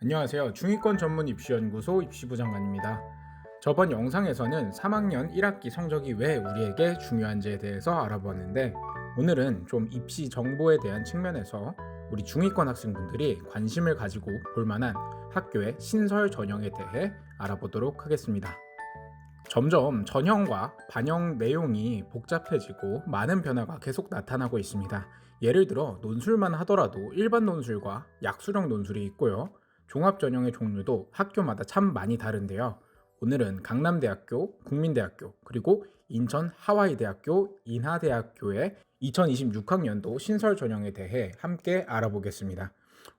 안녕하세요. 중위권 전문 입시연구소 입시부 장관입니다. 저번 영상에서는 3학년 1학기 성적이 왜 우리에게 중요한지에 대해서 알아보았는데, 오늘은 좀 입시 정보에 대한 측면에서 우리 중위권 학생분들이 관심을 가지고 볼 만한 학교의 신설 전형에 대해 알아보도록 하겠습니다. 점점 전형과 반영 내용이 복잡해지고 많은 변화가 계속 나타나고 있습니다. 예를 들어 논술만 하더라도 일반 논술과 약수령 논술이 있고요. 종합 전형의 종류도 학교마다 참 많이 다른데요. 오늘은 강남대학교, 국민대학교, 그리고 인천 하와이대학교, 인하대학교의 2026학년도 신설 전형에 대해 함께 알아보겠습니다.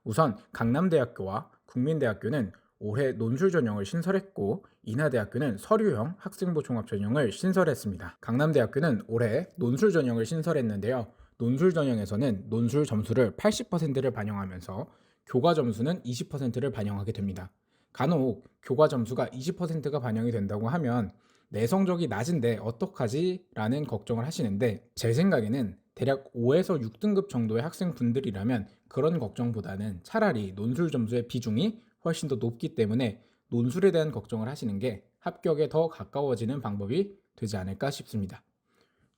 우선 강남대학교와 국민대학교는 올해 논술 전형을 신설했고, 인하대학교는 서류형 학생부 종합 전형을 신설했습니다. 강남대학교는 올해 논술 전형을 신설했는데요. 논술 전형에서는 논술 점수를 80%를 반영하면서 교과 점수는 20%를 반영하게 됩니다. 간혹 교과 점수가 20%가 반영이 된다고 하면 내 성적이 낮은데 어떡하지? 라는 걱정을 하시는데, 제 생각에는 대략 5에서 6등급 정도의 학생분들이라면 그런 걱정보다는 차라리 논술 점수의 비중이 훨씬 더 높기 때문에 논술에 대한 걱정을 하시는 게 합격에 더 가까워지는 방법이 되지 않을까 싶습니다.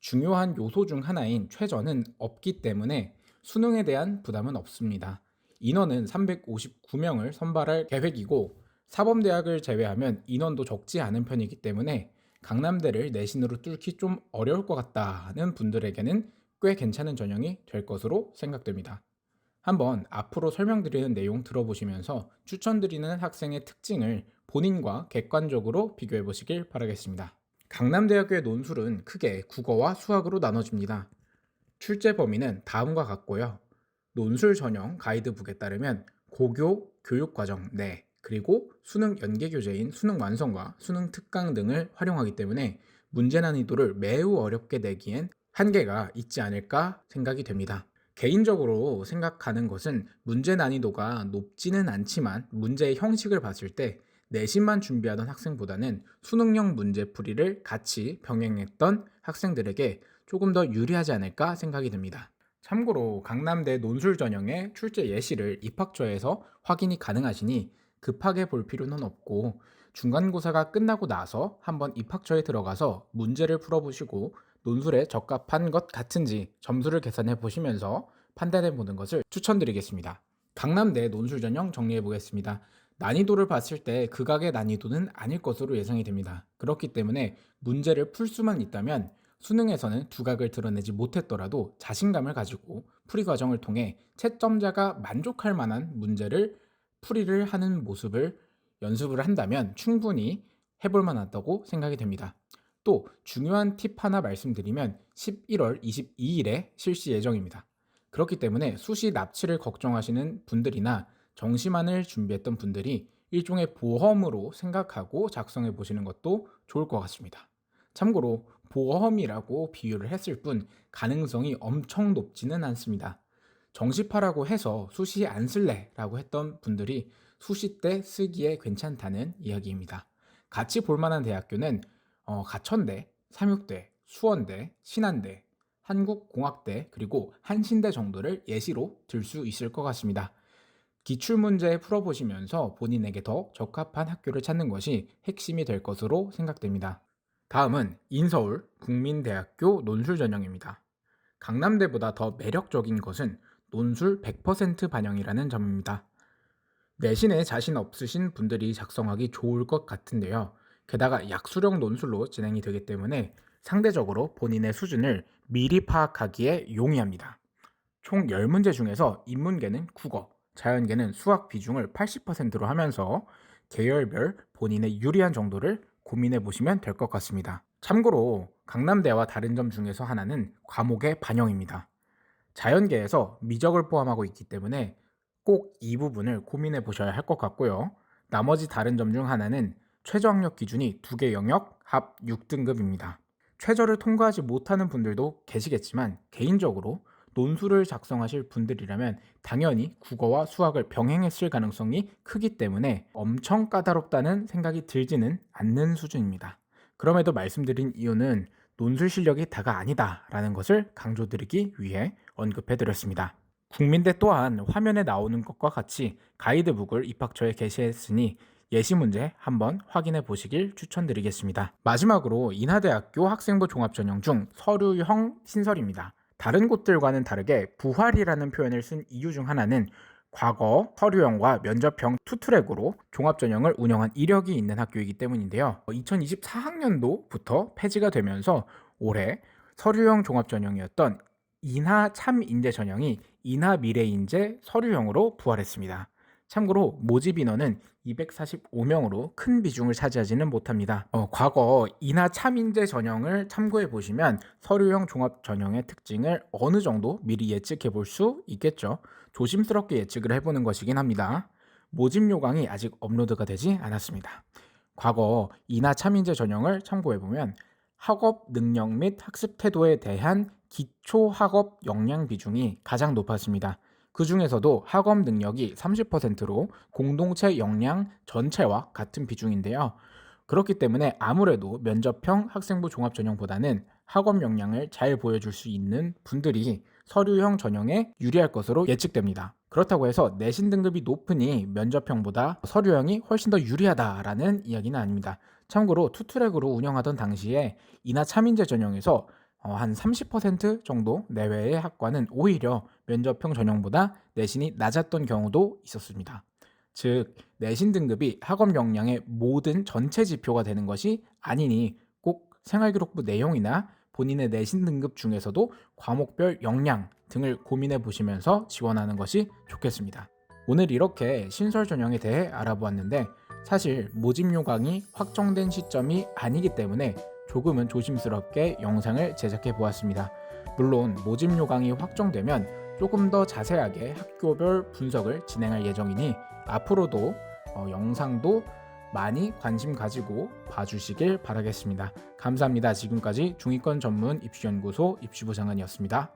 중요한 요소 중 하나인 최저는 없기 때문에 수능에 대한 부담은 없습니다. 인원은 359명을 선발할 계획이고, 사범대학을 제외하면 인원도 적지 않은 편이기 때문에 강남대를 내신으로 뚫기 좀 어려울 것 같다는 분들에게는 꽤 괜찮은 전형이 될 것으로 생각됩니다. 한번 앞으로 설명드리는 내용 들어보시면서 추천드리는 학생의 특징을 본인과 객관적으로 비교해 보시길 바라겠습니다. 강남대학교의 논술은 크게 국어와 수학으로 나눠집니다. 출제 범위는 다음과 같고요. 논술 전형 가이드북에 따르면 고교 교육과정 내, 그리고 수능 연계교재인 수능 완성과 수능 특강 등을 활용하기 때문에 문제 난이도를 매우 어렵게 내기엔 한계가 있지 않을까 생각이 됩니다. 개인적으로 생각하는 것은 문제 난이도가 높지는 않지만 문제의 형식을 봤을 때 내신만 준비하던 학생보다는 수능형 문제풀이를 같이 병행했던 학생들에게 조금 더 유리하지 않을까 생각이 듭니다. 참고로 강남대 논술 전형의 출제 예시를 입학처에서 확인이 가능하시니 급하게 볼 필요는 없고, 중간고사가 끝나고 나서 한번 입학처에 들어가서 문제를 풀어보시고 논술에 적합한 것 같은지 점수를 계산해 보시면서 판단해 보는 것을 추천드리겠습니다. 강남대 논술 전형 정리해 보겠습니다. 난이도를 봤을 때 극악의 난이도는 아닐 것으로 예상이 됩니다. 그렇기 때문에 문제를 풀 수만 있다면 수능에서는 두각을 드러내지 못했더라도 자신감을 가지고 풀이 과정을 통해 채점자가 만족할 만한 문제를 풀이를 하는 모습을 연습을 한다면 충분히 해볼 만하다고 생각이 됩니다. 또 중요한 팁 하나 말씀드리면 11월 22일에 실시 예정입니다. 그렇기 때문에 수시 납치를 걱정하시는 분들이나 정시만을 준비했던 분들이 일종의 보험으로 생각하고 작성해 보시는 것도 좋을 것 같습니다. 참고로 보험이라고 비유를 했을 뿐 가능성이 엄청 높지는 않습니다. 정시파라고 해서 수시 안 쓸래 라고 했던 분들이 수시 때 쓰기에 괜찮다는 이야기입니다. 같이 볼만한 대학교는 가천대, 삼육대, 수원대, 신한대, 한국공학대, 그리고 한신대 정도를 예시로 들 수 있을 것 같습니다. 기출문제 풀어보시면서 본인에게 더 적합한 학교를 찾는 것이 핵심이 될 것으로 생각됩니다. 다음은 인서울 국민대학교 논술 전형입니다. 강남대보다 더 매력적인 것은 논술 100% 반영이라는 점입니다. 내신에 자신 없으신 분들이 작성하기 좋을 것 같은데요. 게다가 약수령 논술로 진행이 되기 때문에 상대적으로 본인의 수준을 미리 파악하기에 용이합니다. 총 10문제 중에서 인문계는 국어, 자연계는 수학 비중을 80%로 하면서 계열별 본인의 유리한 정도를 고민해 보시면 될 것 같습니다. 참고로 강남대와 다른 점 중에서 하나는 과목의 반영입니다. 자연계에서 미적을 포함하고 있기 때문에 꼭 이 부분을 고민해 보셔야 할 것 같고요. 나머지 다른 점 중 하나는 최저 학력 기준이 2개 영역 합 6등급입니다. 최저를 통과하지 못하는 분들도 계시겠지만 개인적으로 논술을 작성하실 분들이라면 당연히 국어와 수학을 병행했을 가능성이 크기 때문에 엄청 까다롭다는 생각이 들지는 않는 수준입니다. 그럼에도 말씀드린 이유는 논술 실력이 다가 아니다라는 것을 강조드리기 위해 언급해 드렸습니다. 국민대 또한 화면에 나오는 것과 같이 가이드북을 입학처에 게시했으니 예시 문제 한번 확인해 보시길 추천드리겠습니다. 마지막으로 인하대학교 학생부 종합전형 중 서류형 신설입니다. 다른 곳들과는 다르게 부활이라는 표현을 쓴 이유 중 하나는 과거 서류형과 면접형 투트랙으로 종합전형을 운영한 이력이 있는 학교이기 때문인데요. 2024학년도부터 폐지가 되면서 올해 서류형 종합전형이었던 인하 참인재 전형이 인하 미래인재 서류형으로 부활했습니다. 참고로 모집 인원은 245명으로 큰 비중을 차지하지는 못합니다. 과거 인하 참인재 전형을 참고해 보시면 서류형 종합 전형의 특징을 어느 정도 미리 예측해 볼 수 있겠죠. 조심스럽게 예측을 해보는 것이긴 합니다. 모집 요강이 아직 업로드가 되지 않았습니다. 과거 인하 참인재 전형을 참고해 보면 학업 능력 및 학습 태도에 대한 기초 학업 역량 비중이 가장 높았습니다. 그 중에서도 학업 능력이 30%로 공동체 역량 전체와 같은 비중인데요. 그렇기 때문에 아무래도 면접형 학생부 종합전형보다는 학업 역량을 잘 보여줄 수 있는 분들이 서류형 전형에 유리할 것으로 예측됩니다. 그렇다고 해서 내신 등급이 높으니 면접형보다 서류형이 훨씬 더 유리하다라는 이야기는 아닙니다. 참고로 투트랙으로 운영하던 당시에 인하 참인재 전형에서 한 30% 정도 내외의 학과는 오히려 면접형 전형보다 내신이 낮았던 경우도 있었습니다. 즉, 내신 등급이 학업 역량의 모든 전체 지표가 되는 것이 아니니 꼭 생활기록부 내용이나 본인의 내신 등급 중에서도 과목별 역량 등을 고민해 보시면서 지원하는 것이 좋겠습니다. 오늘 이렇게 신설 전형에 대해 알아보았는데 사실 모집 요강이 확정된 시점이 아니기 때문에 조금은 조심스럽게 영상을 제작해 보았습니다. 물론 모집 요강이 확정되면 조금 더 자세하게 학교별 분석을 진행할 예정이니 앞으로도 영상도 많이 관심 가지고 봐주시길 바라겠습니다. 감사합니다. 지금까지 중위권 전문 입시연구소 입시부 장관이었습니다.